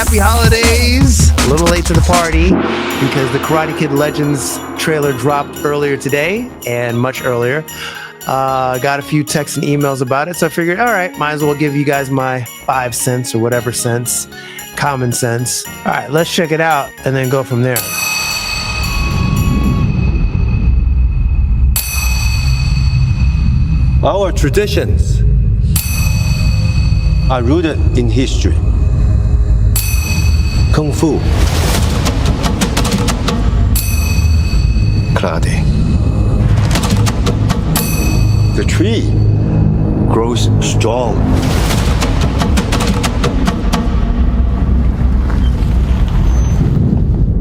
Happy holidays! A little late to the party because the Karate Kid Legends trailer dropped earlier today and much earlier. Got a few texts and emails about it, so I figured, all right, might as well give you guys my 5 cents or whatever cents, common sense. All right, let's check it out and then go from there. Our traditions are rooted in history. Kung Fu, karate. The tree grows strong.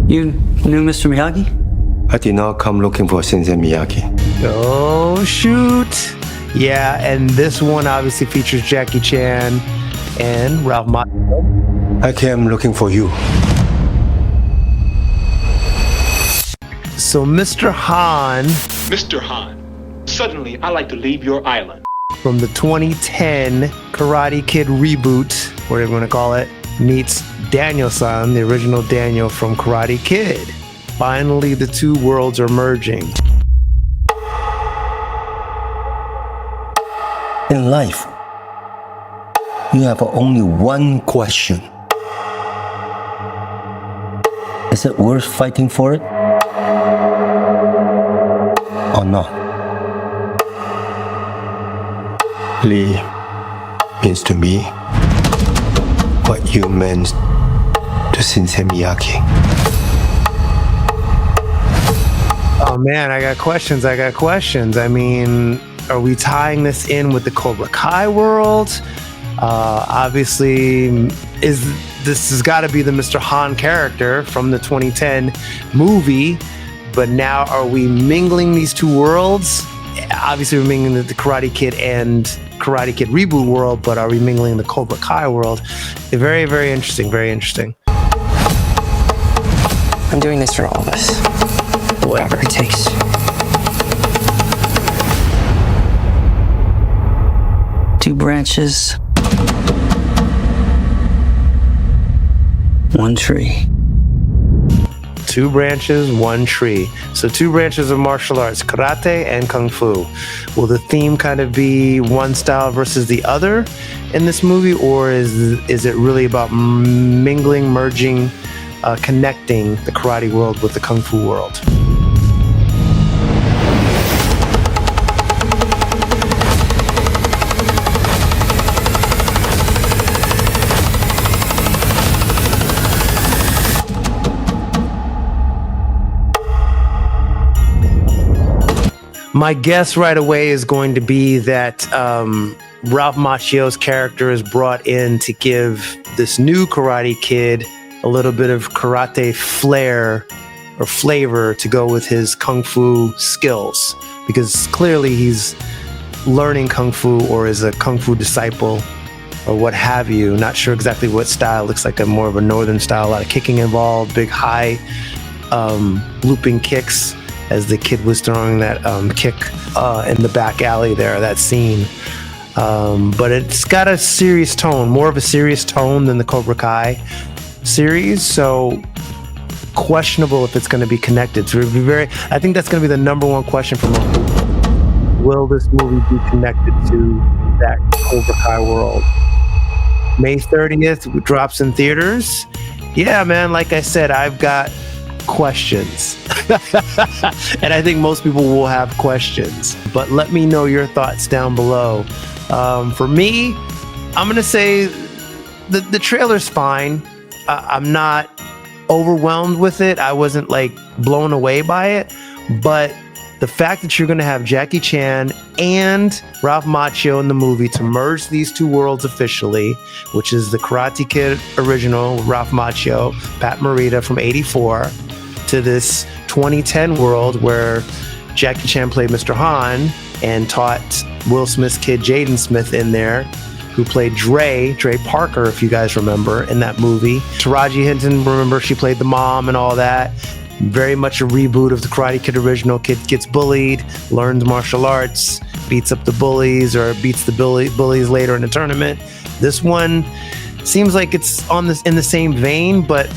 You knew Mr. Miyagi? I did not come looking for Sensei Miyagi. Oh, shoot. Yeah, and this one obviously features Jackie Chan and Ralph Macchio. I came looking for you. So Mr. Han, Mr. Han, suddenly I like to leave your island. from the 2010 Karate Kid reboot, whatever you want to call it, meets Daniel-san, the original Daniel from Karate Kid. Finally, the two worlds are merging. In life, you have only one question. Is it worth fighting for it? Or not? Lee means to me what you meant to Sensei Miyagi. Oh man, I got questions. I mean, are we tying this in with the Cobra Kai world? Obviously, this has got to be the Mr. Han character from the 2010 movie, but now are we mingling these two worlds? Obviously, we're mingling the Karate Kid and Karate Kid reboot world, but are we mingling the Cobra Kai world? Very, very interesting. Very interesting. I'm doing this for all of us. Whatever it takes. Two branches, one tree. Two branches, one tree. So two branches of martial arts, karate and kung fu. Will the theme kind of be one style versus the other in this movie, or is it really about mingling, merging, connecting the karate world with the kung fu world? My guess right away is going to be that Ralph Macchio's character is brought in to give this new Karate Kid a little bit of karate flair or flavor to go with his kung fu skills, because clearly he's learning kung fu or is a kung fu disciple or what have you. Not sure exactly what style. Looks like more of a northern style, a lot of kicking involved, big high looping kicks, as the kid was throwing that kick in the back alley there, that scene. But it's got a serious tone, more of a serious tone than the Cobra Kai series. So questionable if it's going to be connected. So I think that's going to be the number one question for most people. Will this movie be connected to that Cobra Kai world? May 30th drops in theaters. Yeah, man, like I said, I've got questions. And I think most people will have questions, but let me know your thoughts down below. For me, I'm gonna say the trailer's fine. I'm not overwhelmed with it. I wasn't like blown away by it, but the fact that you're gonna have Jackie Chan and Ralph Macchio in the movie to merge these two worlds officially, which is the Karate Kid original, Ralph Macchio, Pat Morita from '84, to this 2010 world where Jackie Chan played Mr. Han and taught Will Smith's kid Jaden Smith in there, who played Dre Parker, if you guys remember, in that movie. Taraji Henson, remember, she played the mom and all that. Very much a reboot of the Karate Kid original. Kid gets bullied, learns martial arts, beats up the bullies or beats the bullies later in the tournament. This one, seems like it's in the same vein, but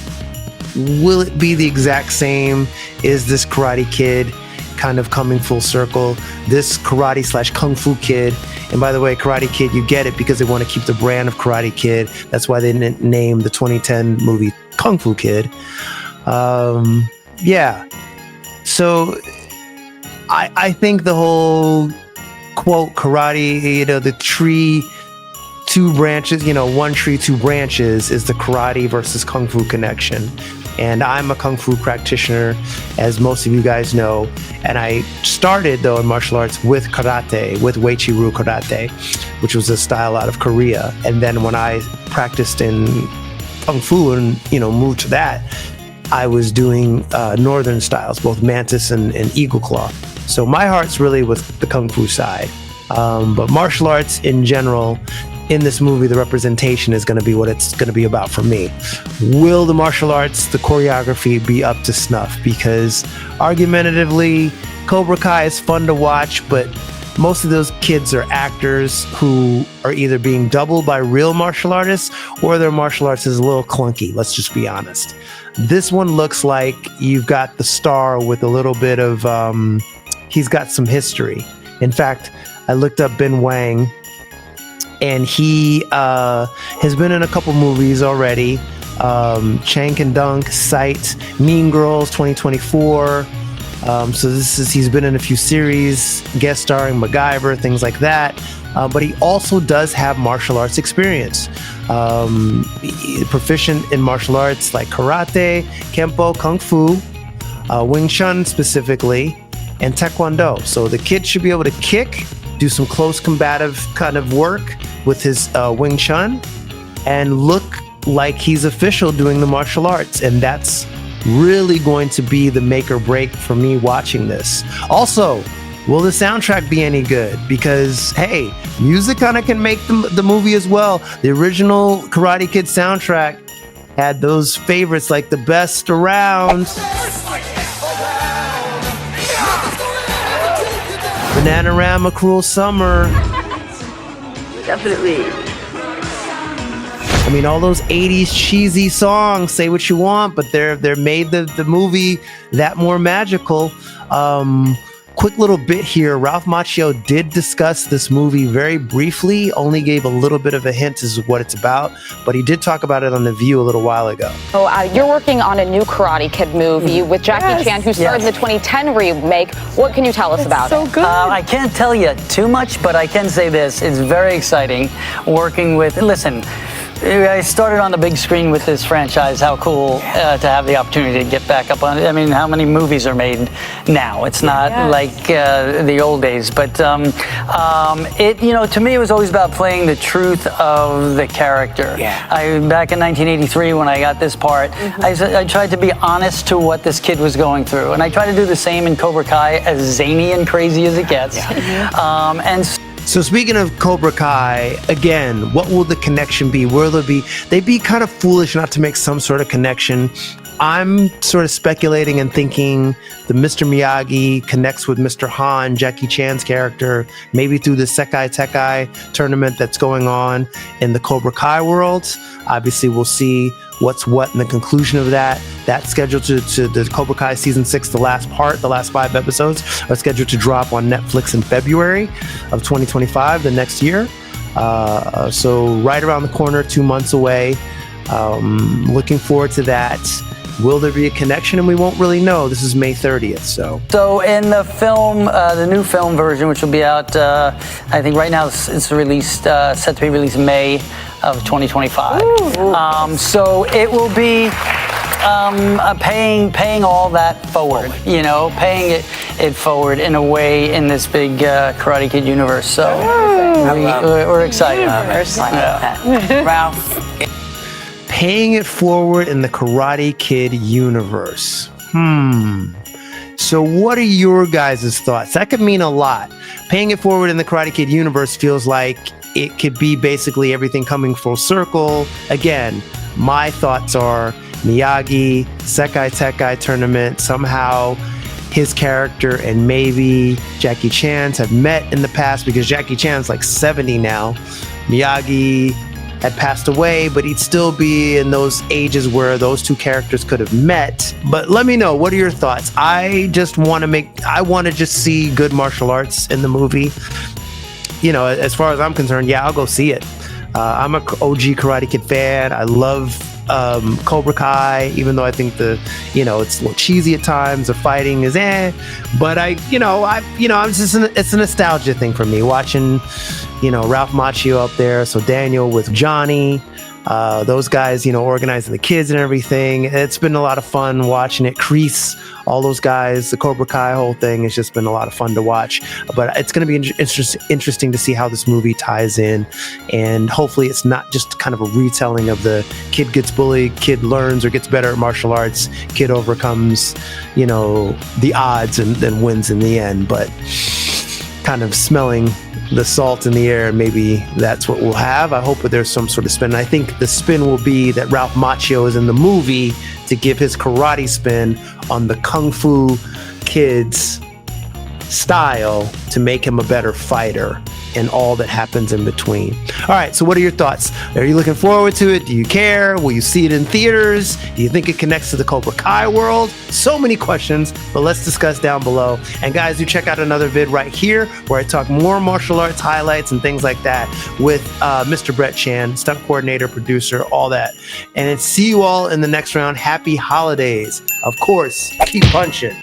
will it be the exact same? Is this Karate Kid kind of coming full circle? This karate / kung fu kid, and by the way, Karate Kid, you get it because they want to keep the brand of Karate Kid. That's why they didn't name the 2010 movie Kung Fu Kid. Yeah. So I think the whole quote karate, the tree, two branches, one tree, two branches is the karate versus kung fu connection. And I'm a kung fu practitioner, as most of you guys know. And I started, though, in martial arts with karate, with Uechi-ryu karate, which was a style out of Korea. And then when I practiced in kung fu and, moved to that, I was doing northern styles, both mantis and eagle claw. So my heart's really with the kung fu side. But martial arts in general, in this movie, the representation is going to be what it's going to be about for me. Will the martial arts, the choreography be up to snuff? Because argumentatively, Cobra Kai is fun to watch, but most of those kids are actors who are either being doubled by real martial artists or their martial arts is a little clunky. Let's just be honest. This one looks like you've got the star with a little bit of, he's got some history. In fact, I looked up Ben Wang, and he has been in a couple movies already. Chank and Dunk, Sight, Mean Girls 2024. So he's been in a few series, guest starring MacGyver, things like that. But he also does have martial arts experience. Proficient in martial arts like karate, kempo, kung fu, Wing Chun specifically, and taekwondo. So the kid should be able to kick, do some close combative kind of work with his Wing Chun, and look like he's official doing the martial arts. And that's really going to be the make or break for me watching this. Also, will the soundtrack be any good? Because, hey, music kind of can make the movie as well. The original Karate Kid soundtrack had those favorites like The Best Around, Bananarama, Cruel Summer. Definitely. I mean, all those 80s cheesy songs, say what you want, but they're made the movie that more magical. Quick little bit here. Ralph Macchio did discuss this movie very briefly, only gave a little bit of a hint as to what it's about, but he did talk about it on The View a little while ago. You're working on a new Karate Kid movie with Jackie Chan, who starred in the 2010 remake. What can you tell us about it? Good. I can't tell you too much, but I can say this. It's very exciting working with, listen, I started on the big screen with this franchise. How cool to have the opportunity to get back up on it. I mean, how many movies are made now? It's not like the old days, but to me, it was always about playing the truth of the character. Back in 1983, when I got this part, I tried to be honest to what this kid was going through, and I try to do the same in Cobra Kai, as zany and crazy as it gets. So speaking of Cobra Kai, again, what will the connection be? Will there be? They'd be kind of foolish not to make some sort of connection. I'm sort of speculating and thinking the Mr. Miyagi connects with Mr. Han, Jackie Chan's character, maybe through the Sekai Tekai tournament that's going on in the Cobra Kai world. Obviously, we'll see what's what in the conclusion of that. That's scheduled to the Cobra Kai season 6, the last 5 episodes are scheduled to drop on Netflix in February of 2025, the next year. So right around the corner, 2 months away. Looking forward to that. Will there be a connection? And we won't really know. This is May 30th. So in the film, the new film version, which will be out, I think right now it's released, set to be released in May of 2025. So it will be paying all that forward, paying it forward in a way in this big Karate Kid universe. So we're excited. Ralph. Paying it forward in the Karate Kid universe. So what are your guys' thoughts? That could mean a lot. Paying it forward in the Karate Kid universe feels like it could be basically everything coming full circle. Again, my thoughts are Miyagi, Sekai Tekai tournament, somehow his character and maybe Jackie Chan's have met in the past, because Jackie Chan's like 70 now. Miyagi had passed away, but he'd still be in those ages where those two characters could have met. But let me know, what are your thoughts? I want to just see good martial arts in the movie. You know, as far as I'm concerned, yeah, I'll go see it. I'm a OG Karate Kid fan. I love Cobra Kai, even though I think it's a little cheesy at times. The fighting is but it's a nostalgia thing for me watching, Ralph Macchio up there. So Daniel with Johnny, those guys, organizing the kids and everything. It's been a lot of fun watching it. Kreese, all those guys, the Cobra Kai whole thing has just been a lot of fun to watch. But it's going to be interesting to see how this movie ties in. And hopefully it's not just kind of a retelling of the kid gets bullied, kid learns or gets better at martial arts, kid overcomes, the odds and then wins in the end. But kind of smelling the salt in the air, maybe that's what we'll have. I hope that there's some sort of spin. I think the spin will be that Ralph Macchio is in the movie to give his karate spin on the Kung Fu Kid's style to make him a better fighter and all that happens in between. All right, so what are your thoughts? Are you looking forward to it? Do you care? Will you see it in theaters? Do you think it connects to the Cobra Kai world? So many questions, but let's discuss down below. And guys, do check out another vid right here where I talk more martial arts highlights and things like that with Mr. Brett Chan, stunt coordinator, producer, all that. And see you all in the next round. Happy holidays. Of course, keep punching.